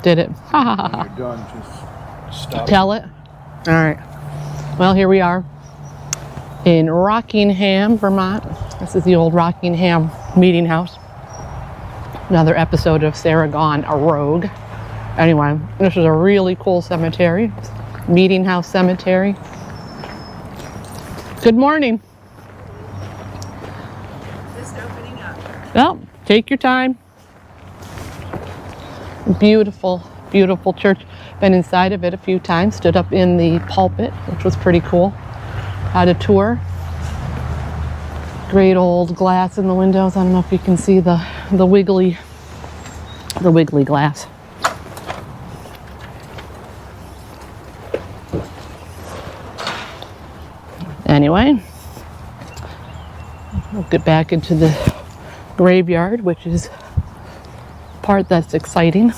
Did it? When you're done, just stop. Tell it. All right. Well, here we are in Rockingham, Vermont. This is the old Rockingham meeting house. Another episode of Sarah Gone a Rogue. Anyway, this is a really cool cemetery. Meeting house cemetery. Good morning. Just opening up. Well, take your time. Beautiful, beautiful church. Been inside of it a few times. Stood up in the pulpit, which was pretty cool. Had a tour. Great old glass in the windows. I don't know if you can see the wiggly glass. Anyway, we'll get back into the graveyard, which is part that's exciting.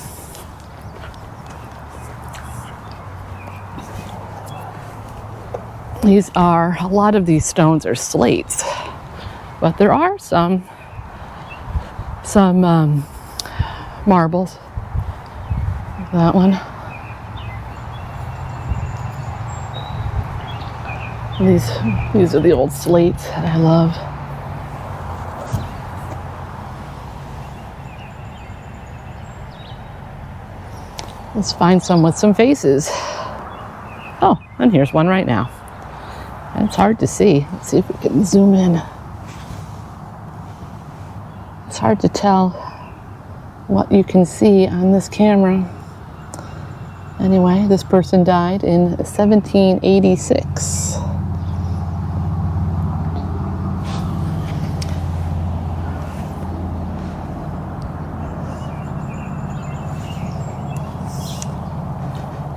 A lot of these stones are slates, but there are some marbles. That one. These are the old slates that I love. Let's find some with some faces. Oh, and here's one right now. It's hard to see. Let's see if we can zoom in. It's hard to tell what you can see on this camera. Anyway, this person died in 1786.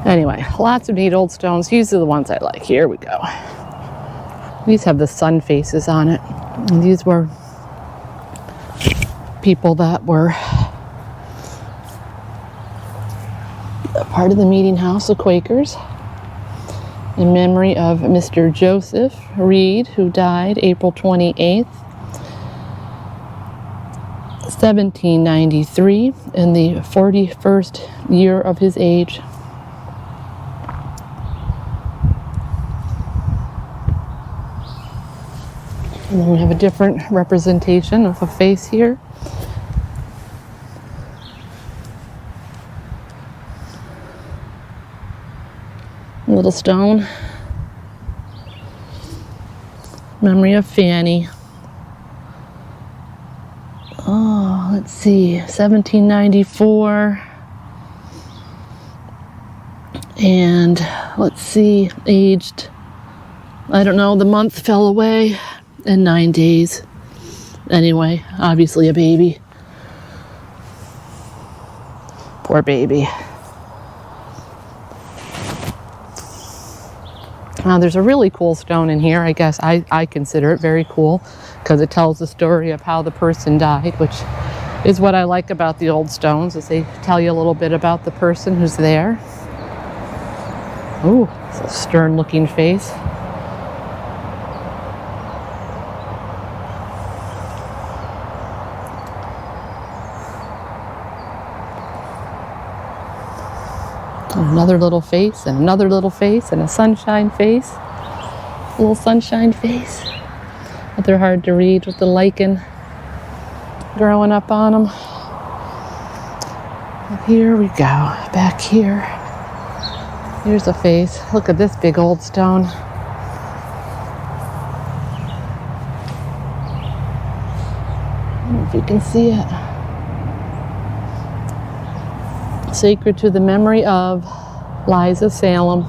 Anyway, lots of neat old stones. These are the ones I like. Here we go. These have the sun faces on it. And these were people that were a part of the meeting house, the Quakers, in memory of Mr. Joseph Reed, who died April 28th, 1793, in the 41st year of his age. And then we have a different representation of a face here. A little stone. Memory of Fanny. Oh, let's see, 1794. And let's see, aged, I don't know, the month fell away. In 9 days. Anyway, obviously a baby. Poor baby. Now there's a really cool stone in here. I guess I consider it very cool because it tells the story of how the person died, which is what I like about the old stones, is they tell you a little bit about the person who's there. Ooh, it's a stern looking face. Another little face, and another little face, and a sunshine face. A little sunshine face. But they're hard to read with the lichen growing up on them. And here we go, back here. Here's a face. Look at this big old stone. I don't know if you can see it. Sacred to the memory of Liza Salem.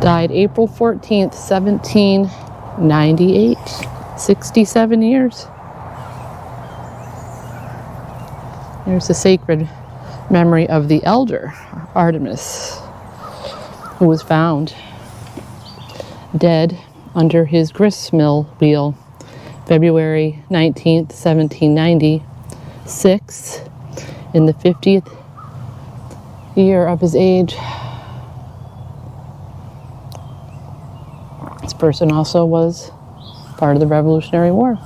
Died April 14th, 1798. 67 years. There's a sacred memory of the elder Artemis, who was found dead under his gristmill wheel, February 19th, 1796. In the 50th year of his age. This person also was part of the Revolutionary War.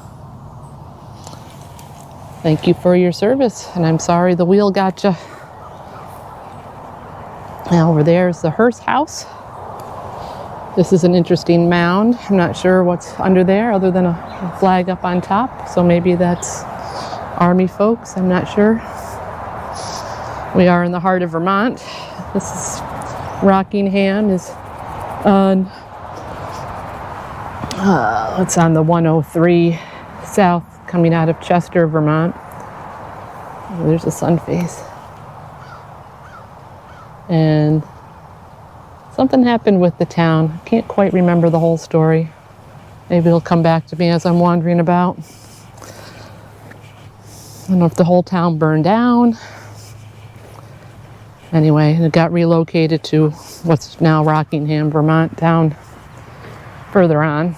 Thank you for your service, and I'm sorry the wheel got you. Now over there is the hearse house. This is an interesting mound. I'm not sure what's under there other than a flag up on top. So maybe that's Army folks, I'm not sure. We are in the heart of Vermont. This is Rockingham is on, it's on the 103 south coming out of Chester, Vermont. Oh, there's a sun face. And something happened with the town. I can't quite remember the whole story. Maybe it'll come back to me as I'm wandering about. I don't know if the whole town burned down. Anyway, it got relocated to what's now Rockingham, Vermont, down further on.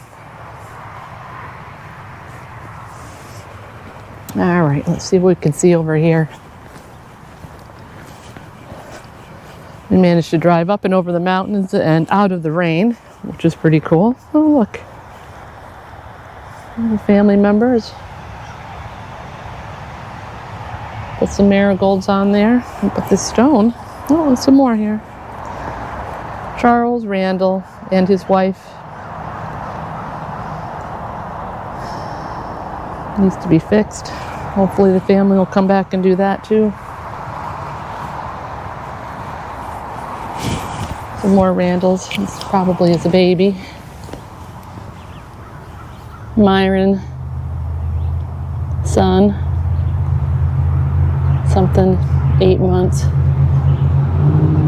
All right, let's see what we can see over here. We managed to drive up and over the mountains and out of the rain, which is pretty cool. Oh, look. Family members. Put some marigolds on there and put this stone. Oh, and some more here. Charles Randall and his wife. Needs to be fixed. Hopefully the family will come back and do that too. Some more Randalls. This probably is a baby. Myron, son. Something, 8 months.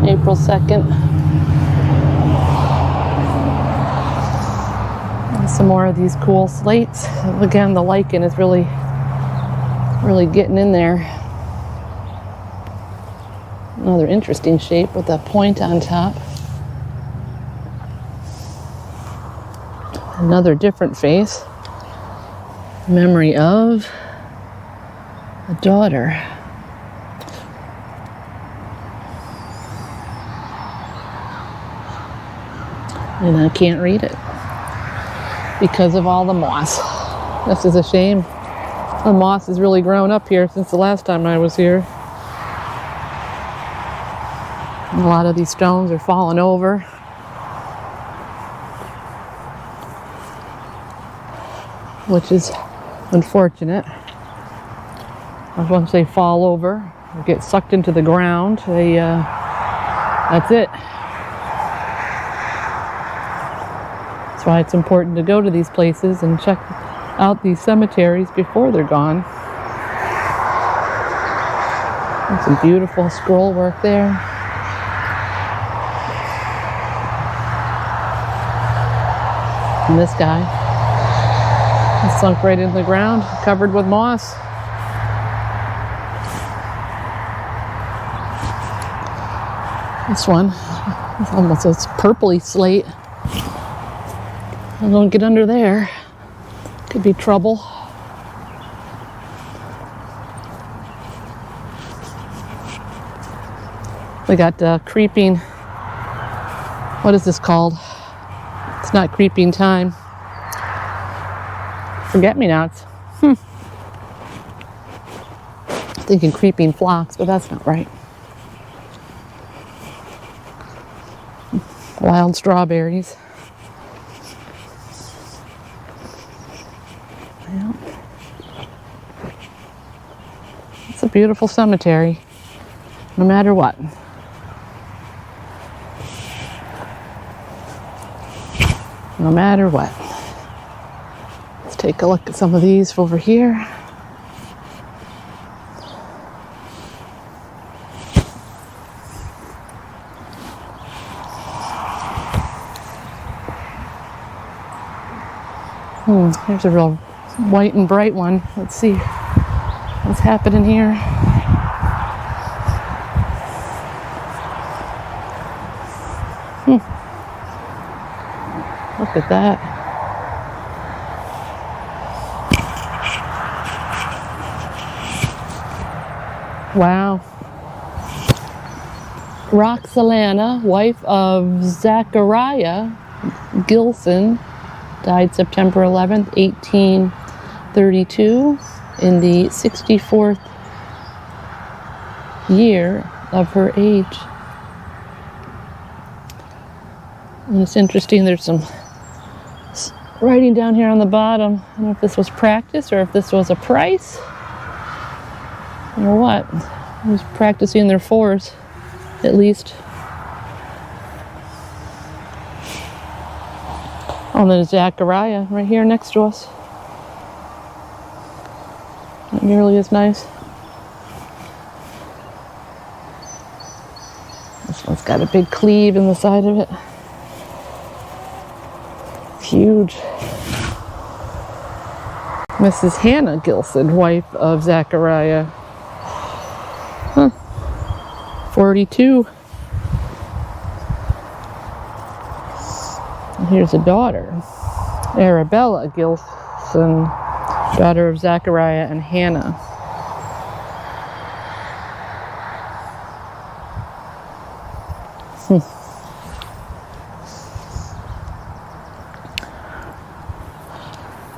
April 2nd. And some more of these cool slates. Again, the lichen is really getting in there. Another interesting shape with a point on top. Another different face. Memory of a daughter. And I can't read it because of all the moss. This is a shame. The moss has really grown up here since the last time I was here. And a lot of these stones are falling over. Which is unfortunate. Once they fall over or get sucked into the ground, that's it. That's why it's important to go to these places and check out these cemeteries before they're gone. There's some beautiful scroll work there. And this guy is sunk right into the ground, covered with moss. This one is almost a purpley slate. I don't get under there. Could be trouble. We got creeping. What is this called? It's not creeping time. Forget-me-nots. Thinking creeping phlox, but that's not right. Wild strawberries. Yeah. It's a beautiful cemetery, no matter what. No matter what. Let's take a look at some of these over here. Here's a real white and bright one. Let's see what's happening here. Look at that. Wow. Roxalana, wife of Zachariah Gilson, died September 11th, 1832, in the 64th year of her age. And it's interesting, there's some writing down here on the bottom. I don't know if this was practice or if this was a price or what. Who's practicing their fours, at least. Oh, there's Zachariah right here next to us. Not nearly as nice. This one's got a big cleave in the side of it. It's huge. Mrs. Hannah Gilson, wife of Zachariah. 42. And here's a daughter, Arabella Gilson, daughter of Zachariah and Hannah.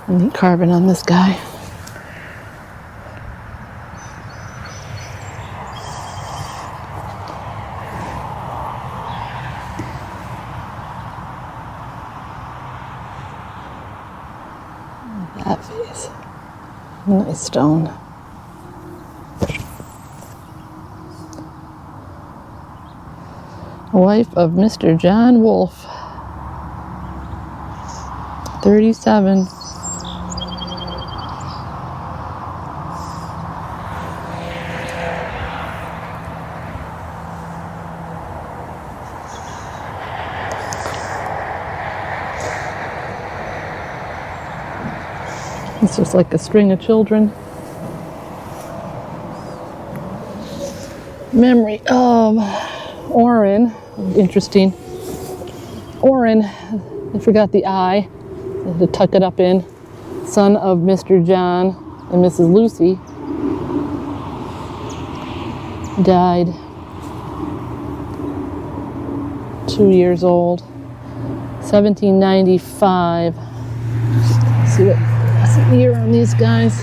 Neat carving on this guy. That face. Nice stone. Wife of Mr. John Wolfe. 37. It's just like a string of children. Memory of Orrin. Interesting. Orrin, I forgot the I. I had to tuck it up in. Son of Mr. John and Mrs. Lucy. Died 2 years old. 1795. Let's see what year on these guys.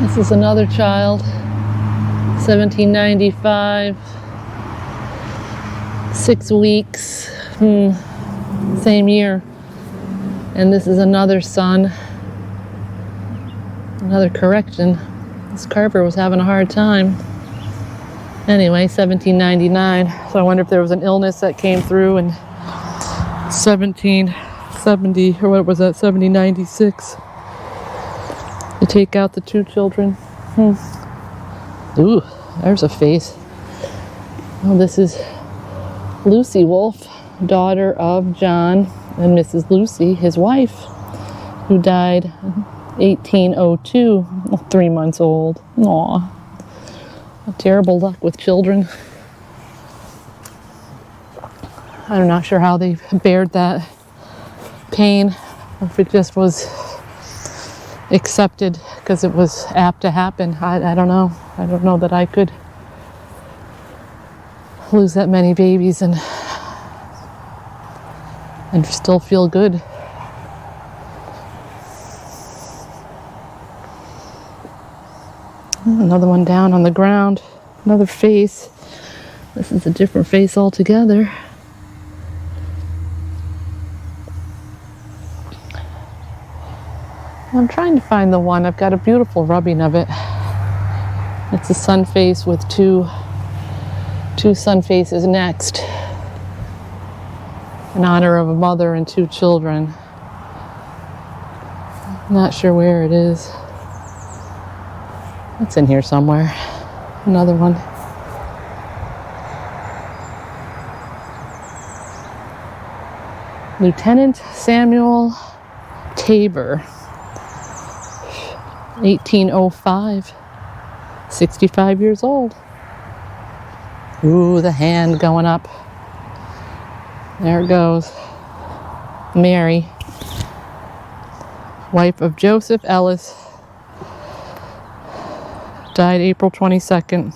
This is another child. 1795. 6 weeks. Same year. And this is another son. Another correction. This carver was having a hard time. Anyway, 1799. So I wonder if there was an illness that came through in 1770, or what was that, 1796, to take out the 2 children. Ooh, there's a face. Oh, this is Lucy Wolfe, daughter of John and Mrs. Lucy, his wife, who died in 1802, 3 months old. Aw, terrible luck with children. I'm not sure how they bared that pain, or if it just was accepted because it was apt to happen. I don't know. I don't know that I could lose that many babies and still feel good. Another one down on the ground. Another face. This is a different face altogether. I'm trying to find the one. I've got a beautiful rubbing of it. It's a sun face with two sun faces next, in honor of a mother and 2 children. Not sure where it is. It's in here somewhere. Another one. Lieutenant Samuel Tabor. 1805, 65 years old. Ooh, the hand going up. There it goes. Mary, wife of Joseph Ellis, died April 22nd,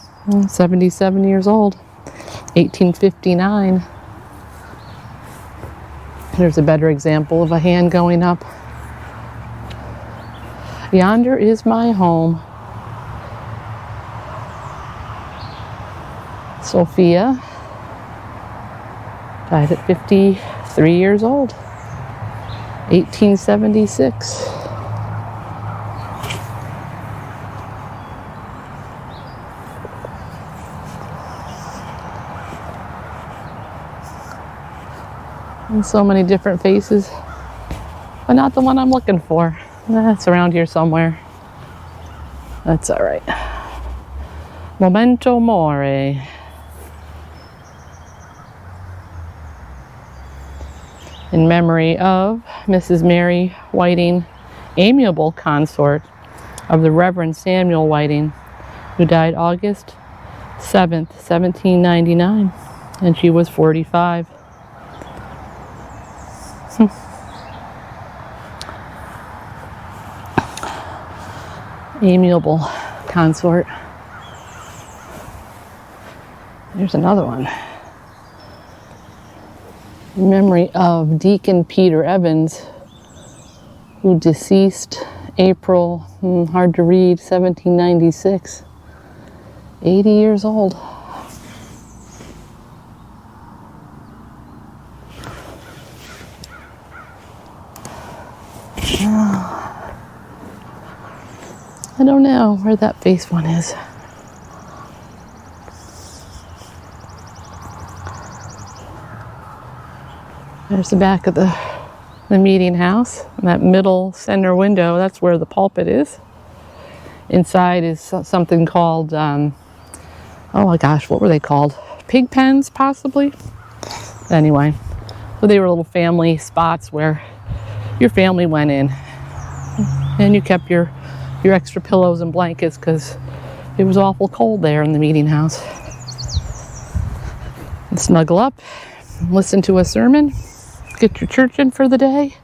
77 years old, 1859. Here's a better example of a hand going up. Yonder is my home. Sophia, Died at 53 years old, 1876. And so many different faces, but not the one I'm looking for. That's around here somewhere. That's all right. Memento Mori. In memory of Mrs. Mary Whiting, amiable consort of the Reverend Samuel Whiting, who died August 7th, 1799, and she was 45. Amiable consort. There's another one. In memory of Deacon Peter Evans, who deceased April, hard to read, 1796. 80 years old. I don't know where that face one is. There's the back of the meeting house. And that middle center window, that's where the pulpit is. Inside is something called, oh my gosh, what were they called? Pig pens, possibly? Anyway, so they were little family spots where your family went in. And you kept your extra pillows and blankets because it was awful cold there in the meeting house. And snuggle up, listen to a sermon, get your church in for the day,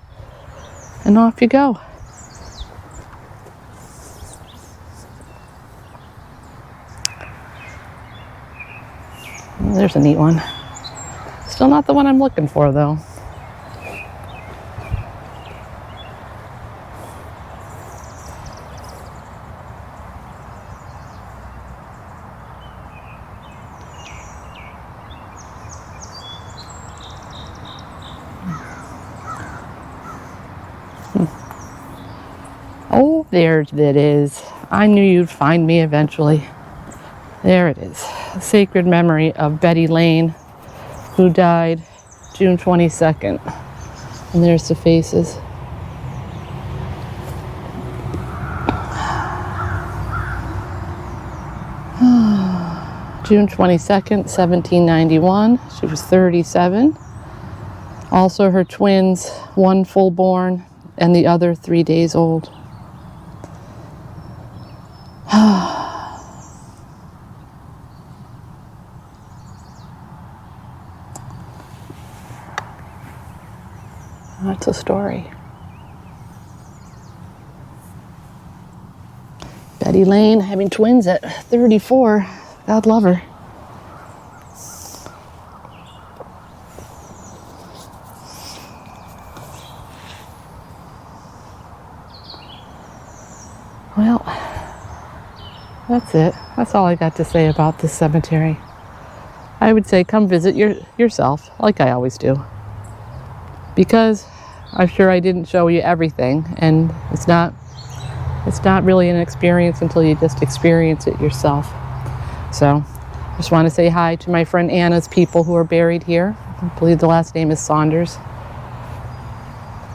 and off you go. There's a neat one. Still not the one I'm looking for, though. Oh, there it is. I knew you'd find me eventually. There it is. The sacred memory of Betty Lane, who died June 22nd. And there's the faces. June 22nd, 1791. She was 37. Also her twins, one full-born and the other 3 days old. That's a story. Betty Lane having twins at 34. God love her. Well, that's it. That's all I got to say about this cemetery. I would say come visit yourself, like I always do. Because I'm sure I didn't show you everything, and it's not really an experience until you just experience it yourself. So, just want to say hi to my friend Anna's people who are buried here. I believe the last name is Saunders.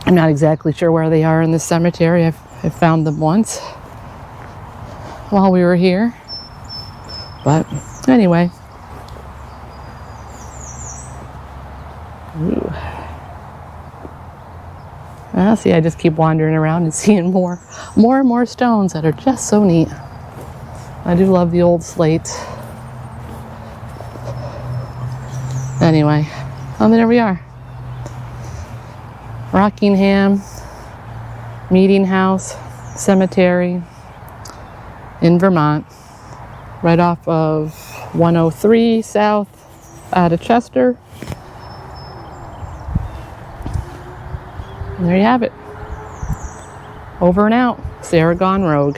I'm not exactly sure where they are in the cemetery. I've found them once while we were here. But anyway. Ooh. Well, see, I just keep wandering around and seeing more and more stones that are just so neat. I do love the old slates. Anyway, well, there we are. Rockingham Meeting House Cemetery in Vermont, right off of 103 south out of Chester. And there you have it. Over and out. Sarah Gone Rogue.